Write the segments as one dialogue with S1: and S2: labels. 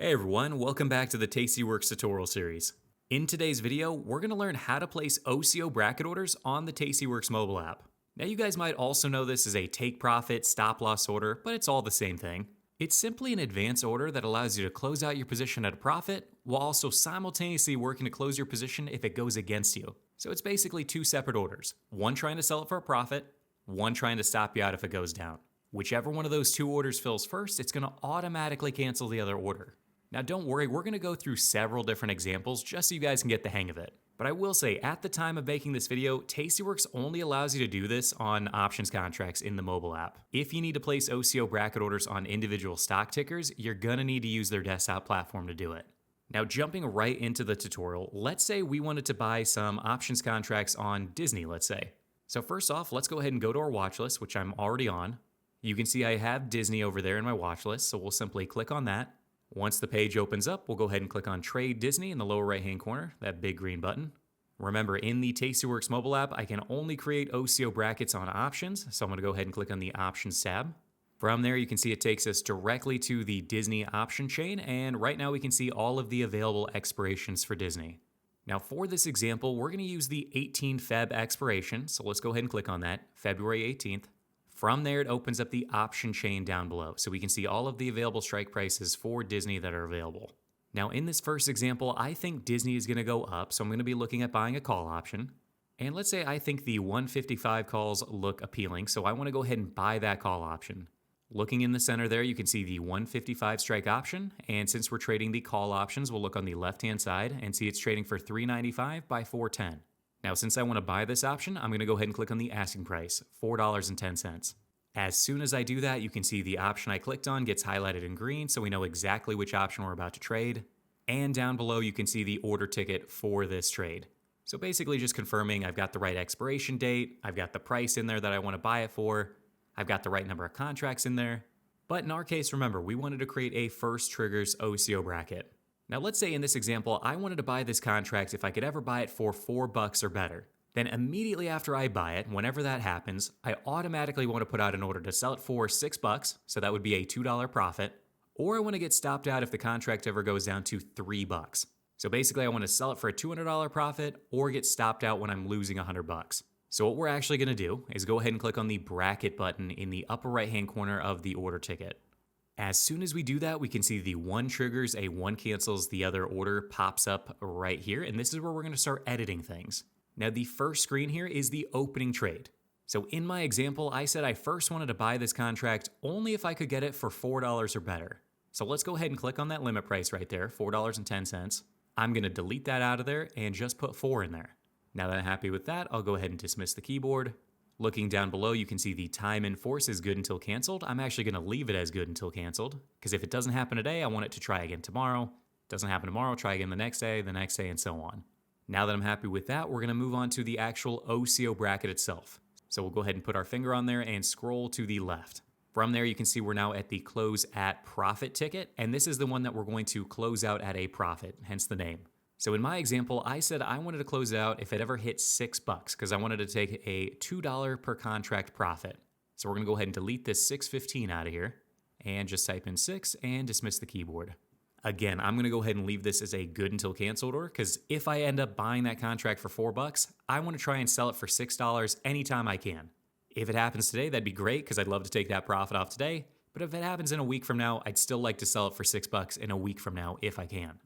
S1: Hey everyone, welcome back to the Tastyworks tutorial series. In today's video, we're going to learn how to place OCO bracket orders on the Tastyworks mobile app. Now you guys might also know this as a take profit stop loss order, but it's all the same thing. It's simply an advance order that allows you to close out your position at a profit while also simultaneously working to close your position if it goes against you. So it's basically two separate orders, one trying to sell it for a profit, one trying to stop you out if it goes down. Whichever one of those two orders fills first, it's going to automatically cancel the other order. Now don't worry, we're going to go through several different examples just so you guys can get the hang of it. But I will say, at the time of making this video, Tastyworks only allows you to do this on options contracts in the mobile app. If you need to place OCO bracket orders on individual stock tickers, you're going to need to use their desktop platform to do it. Now jumping right into the tutorial, let's say we wanted to buy some options contracts on Disney, let's say. So first off, let's go ahead and go to our watch list, which I'm already on. You can see I have Disney over there in my watch list, so we'll simply click on that. Once the page opens up, we'll go ahead and click on Trade Disney in the lower right-hand corner, that big green button. Remember, in the Tastyworks mobile app, I can only create OCO brackets on options, so I'm going to go ahead and click on the Options tab. From there, you can see it takes us directly to the Disney option chain, and right now we can see all of the available expirations for Disney. Now for this example, we're going to use the 18 Feb expiration, so let's go ahead and click on that, February 18th. From there, it opens up the option chain down below, so we can see all of the available strike prices for Disney that are available. Now in this first example, I think Disney is going to go up, so I'm going to be looking at buying a call option. And let's say I think the 155 calls look appealing, so I want to go ahead and buy that call option. Looking in the center there, you can see the 155 strike option, and since we're trading the call options, we'll look on the left-hand side and see it's trading for $3.95 by 410. Now, since I want to buy this option, I'm going to go ahead and click on the asking price, $4.10. As soon as I do that, you can see the option I clicked on gets highlighted in green, so we know exactly which option we're about to trade. And down below, you can see the order ticket for this trade. So basically just confirming I've got the right expiration date, I've got the price in there that I want to buy it for, I've got the right number of contracts in there. But in our case, remember, we wanted to create a first triggers OCO bracket. Now let's say in this example, I wanted to buy this contract if I could ever buy it for $4 or better. Then immediately after I buy it, whenever that happens, I automatically want to put out an order to sell it for $6, so that would be a $2 profit, or I want to get stopped out if the contract ever goes down to $3. So basically I want to sell it for a $200 profit or get stopped out when I'm losing $100. So what we're actually going to do is go ahead and click on the bracket button in the upper right-hand corner of the order ticket. As soon as we do that, we can see the one triggers, a one cancels, the other order pops up right here, and this is where we're going to start editing things. Now the first screen here is the opening trade. So in my example, I said I first wanted to buy this contract only if I could get it for $4 or better. So let's go ahead and click on that limit price right there, $4.10. I'm going to delete that out of there and just put 4 in there. Now that I'm happy with that, I'll go ahead and dismiss the keyboard. Looking down below, you can see the time in force is good until canceled. I'm actually going to leave it as good until canceled, because if it doesn't happen today, I want it to try again tomorrow. Doesn't happen tomorrow, try again the next day, and so on. Now that I'm happy with that, we're going to move on to the actual OCO bracket itself. So we'll go ahead and put our finger on there and scroll to the left. From there, you can see we're now at the close at profit ticket, and this is the one that we're going to close out at a profit, hence the name. So in my example, I said I wanted to close it out if it ever hit $6 because I wanted to take a $2 per contract profit. So we're going to go ahead and delete this 615 out of here and just type in 6 and dismiss the keyboard. Again, I'm going to go ahead and leave this as a good until canceled order because if I end up buying that contract for $4, I want to try and sell it for $6 anytime I can. If it happens today, that'd be great because I'd love to take that profit off today. But if it happens in a week from now, I'd still like to sell it for $6 in a week from now if I can.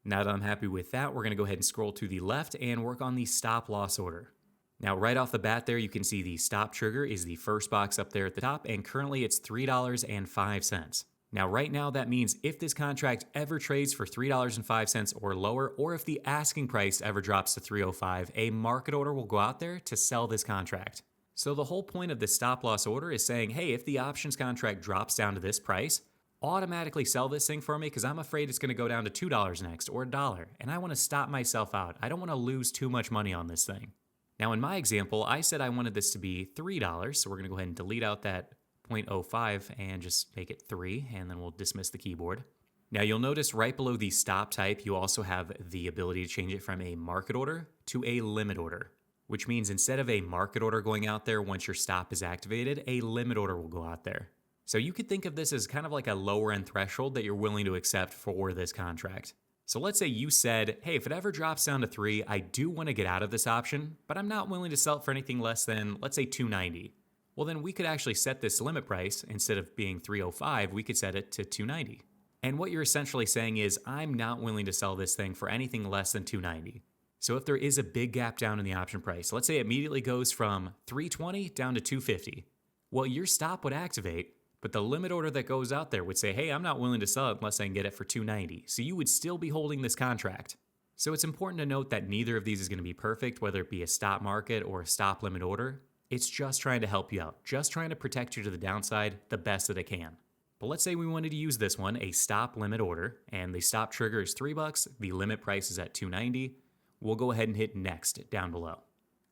S1: Now that I'm happy with that, we're going to go ahead and scroll to the left and work on the stop loss order. Now right off the bat there, you can see the stop trigger is the first box up there at the top, and currently it's $3.05. Now right now that means if this contract ever trades for $3.05 or lower, or if the asking price ever drops to $3.05, a market order will go out there to sell this contract. So the whole point of this stop loss order is saying, hey, if the options contract drops down to this price, automatically sell this thing for me because I'm afraid it's going to go down to $2 next or $1, and I want to stop myself out. I don't want to lose too much money on this thing. Now in my example, I said I wanted this to be $3, so we're going to go ahead and delete out that 0.05 and just make it 3, and then we'll dismiss the keyboard. Now you'll notice right below the stop type, you also have the ability to change it from a market order to a limit order, which means instead of a market order going out there once your stop is activated, a limit order will go out there. So you could think of this as kind of like a lower end threshold that you're willing to accept for this contract. So let's say you said, hey, if it ever drops down to 3, I do want to get out of this option, but I'm not willing to sell it for anything less than, let's say, 290. Well, then we could actually set this limit price. Instead of being 305, we could set it to 290. And what you're essentially saying is, I'm not willing to sell this thing for anything less than 290. So if there is a big gap down in the option price, let's say it immediately goes from 320 down to 250. Well, your stop would activate, but the limit order that goes out there would say, hey, I'm not willing to sell it unless I can get it for 290. So you would still be holding this contract. So it's important to note that neither of these is going to be perfect, whether it be a stop market or a stop limit order. It's just trying to help you out, just trying to protect you to the downside the best that it can. But let's say we wanted to use this one, a stop limit order, and the stop trigger is $3, the limit price is at 290. We'll go ahead and hit next down below.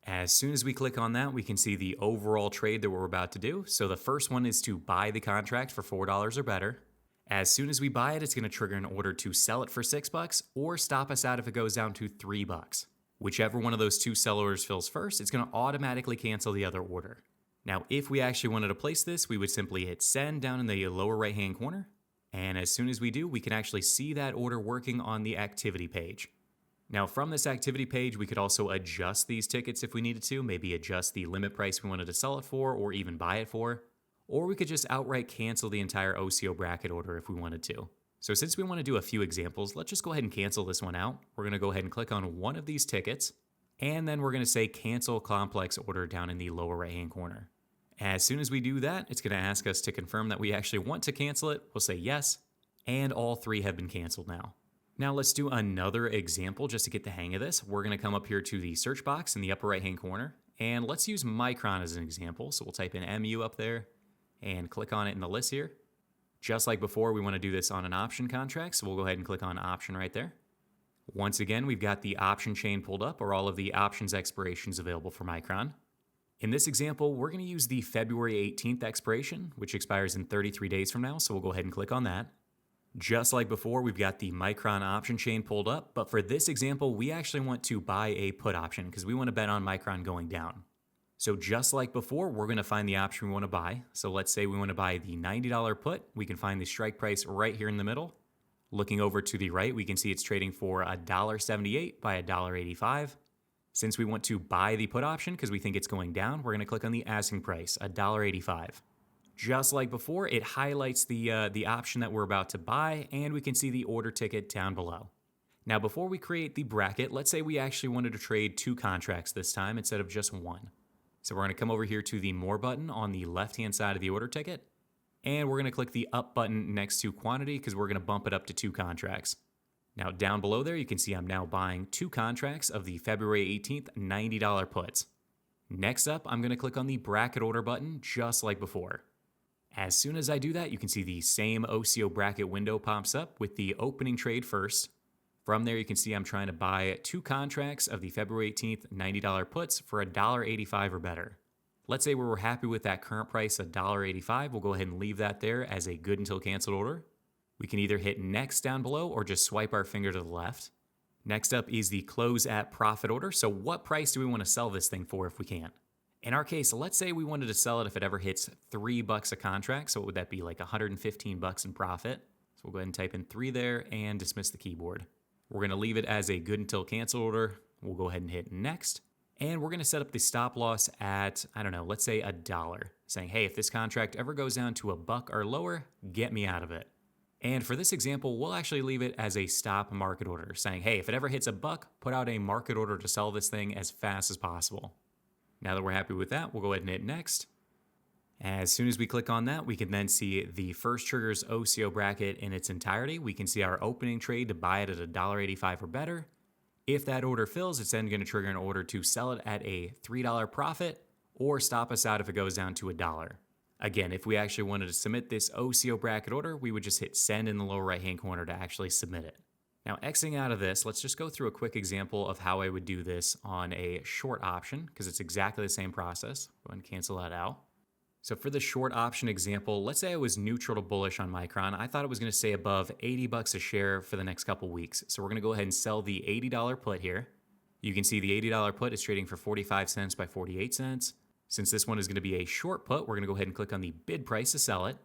S1: As soon as we click on that, we can see the overall trade that we're about to do. So the first one is to buy the contract for $4 or better. As soon as we buy it, it's going to trigger an order to sell it for $6 or stop us out if it goes down to $3. Whichever one of those two sell orders fills first, it's going to automatically cancel the other order. Now, if we actually wanted to place this, we would simply hit send down in the lower right-hand corner. And as soon as we do, we can actually see that order working on the activity page. Now, from this activity page, we could also adjust these tickets if we needed to, maybe adjust the limit price we wanted to sell it for or even buy it for. Or we could just outright cancel the entire OCO bracket order if we wanted to. So since we want to do a few examples, let's just go ahead and cancel this one out. We're going to go ahead and click on one of these tickets, and then we're going to say cancel complex order down in the lower right-hand corner. As soon as we do that, it's going to ask us to confirm that we actually want to cancel it. We'll say yes, and all 3 have been canceled now. Now let's do another example just to get the hang of this. We're going to come up here to the search box in the upper right-hand corner, and let's use Micron as an example. So we'll type in MU up there and click on it in the list here. Just like before, we want to do this on an option contract, so we'll go ahead and click on option right there. Once again, we've got the option chain pulled up, or all of the options expirations available for Micron. In this example, we're going to use the February 18th expiration, which expires in 33 days from now, so we'll go ahead and click on that. Just like before, we've got the Micron option chain pulled up, but for this example, we actually want to buy a put option because we want to bet on Micron going down. So just like before, we're going to find the option we want to buy. So let's say we want to buy the $90 put. We can find the strike price right here in the middle. Looking over to the right, we can see it's trading for $1.78 by $1.85. Since we want to buy the put option because we think it's going down, we're going to click on the asking price, $1.85. Just like before, it highlights the option that we're about to buy, and we can see the order ticket down below. Now, before we create the bracket, let's say we actually wanted to trade 2 contracts this time instead of just 1. So we're going to come over here to the More button on the left-hand side of the order ticket, and we're going to click the Up button next to Quantity because we're going to bump it up to 2 contracts. Now, down below there, you can see I'm now buying 2 contracts of the February 18th $90 puts. Next up, I'm going to click on the Bracket Order button just like before. As soon as I do that, you can see the same OCO bracket window pops up with the opening trade first. From there, you can see I'm trying to buy 2 contracts of the February 18th $90 puts for $1.85 or better. Let's say we're happy with that current price, $1.85. We'll go ahead and leave that there as a good until canceled order. We can either hit next down below or just swipe our finger to the left. Next up is the close at profit order. So what price do we want to sell this thing for if we can? In our case, let's say we wanted to sell it if it ever hits $3 a contract. So what would that be, like $115 in profit? So we'll go ahead and type in 3 there and dismiss the keyboard. We're going to leave it as a good until cancel order. We'll go ahead and hit next. And we're going to set up the stop loss at, I don't know, let's say $1, saying, hey, if this contract ever goes down to $1 or lower, get me out of it. And for this example, we'll actually leave it as a stop market order, saying, hey, if it ever hits $1, put out a market order to sell this thing as fast as possible. Now that we're happy with that, we'll go ahead and hit next. As soon as we click on that, we can then see the first trigger's OCO bracket in its entirety. We can see our opening trade to buy it at $1.85 or better. If that order fills, it's then going to trigger an order to sell it at a $3 profit or stop us out if it goes down to $1. Again, if we actually wanted to submit this OCO bracket order, we would just hit send in the lower right-hand corner to actually submit it. Now, exiting out of this, let's just go through a quick example of how I would do this on a short option, because it's exactly the same process. Go ahead and cancel that out. So for the short option example, let's say I was neutral to bullish on Micron. I thought it was going to stay above $80 a share for the next couple weeks. So we're going to go ahead and sell the $80 put here. You can see the $80 put is trading for 45 cents by 48 cents. Since this one is going to be a short put, we're going to go ahead and click on the bid price to sell it.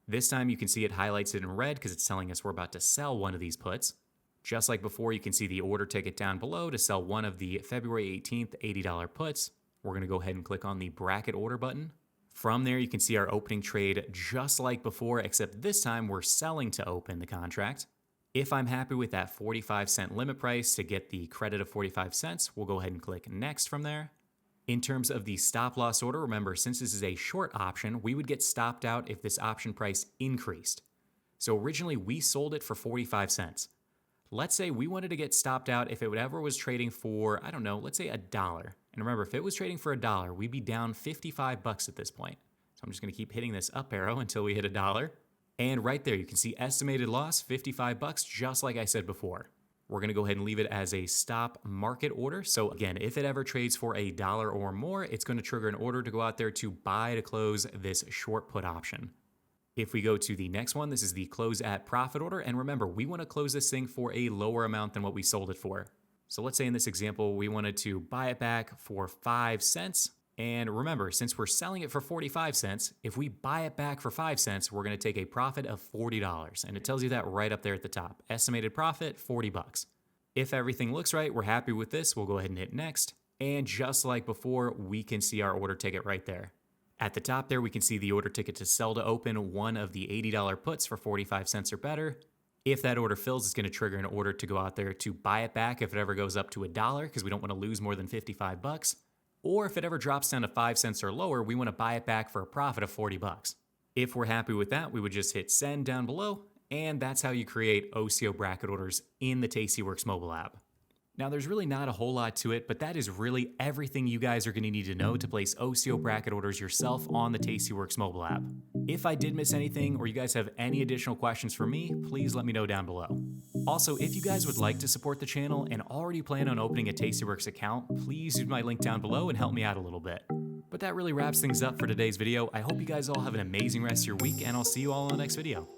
S1: This time you can see it highlights it in red because it's telling us we're about to sell one of these puts. Just like before, you can see the order ticket down below to sell one of the February 18th $80 puts. We're going to go ahead and click on the bracket order button. From there, you can see our opening trade just like before, except this time we're selling to open the contract. If I'm happy with that 45-cent limit price to get the credit of 45 cents, we'll go ahead and click next from there. In terms of the stop loss order, remember, since this is a short option, we would get stopped out if this option price increased. So originally we sold it for 45 cents. Let's say we wanted to get stopped out if it ever was trading for, I don't know, let's say $1. And remember, if it was trading for $1, we'd be down 55 bucks at this point. So I'm just going to keep hitting this up arrow until we hit $1. And right there, you can see estimated loss, 55 bucks, just like I said before. We're going to go ahead and leave it as a stop market order. So again, if it ever trades for $1 or more, it's going to trigger an order to go out there to buy to close this short put option. If we go to the next one, this is the close at profit order. And remember, we want to close this thing for a lower amount than what we sold it for. So let's say in this example, we wanted to buy it back for 5 cents. And remember, since we're selling it for 45 cents, if we buy it back for 5 cents, we're going to take a profit of $40. And it tells you that right up there at the top. Estimated profit, 40 bucks. If everything looks right, we're happy with this. We'll go ahead and hit next. And just like before, we can see our order ticket right there. At the top there, we can see the order ticket to sell to open one of the $80 puts for 45 cents or better. If that order fills, it's going to trigger an order to go out there to buy it back if it ever goes up to $1, because we don't want to lose more than 55 bucks. Or if it ever drops down to 5 cents or lower, we want to buy it back for a profit of 40 bucks. If we're happy with that, we would just hit send down below, and that's how you create OCO bracket orders in the Tastyworks mobile app. Now, there's really not a whole lot to it, but that is really everything you guys are going to need to know to place OCO bracket orders yourself on the Tastyworks mobile app. If I did miss anything or you guys have any additional questions for me, please let me know down below. Also, if you guys would like to support the channel and already plan on opening a Tastyworks account, please use my link down below and help me out a little bit. But that really wraps things up for today's video. I hope you guys all have an amazing rest of your week, and I'll see you all in the next video.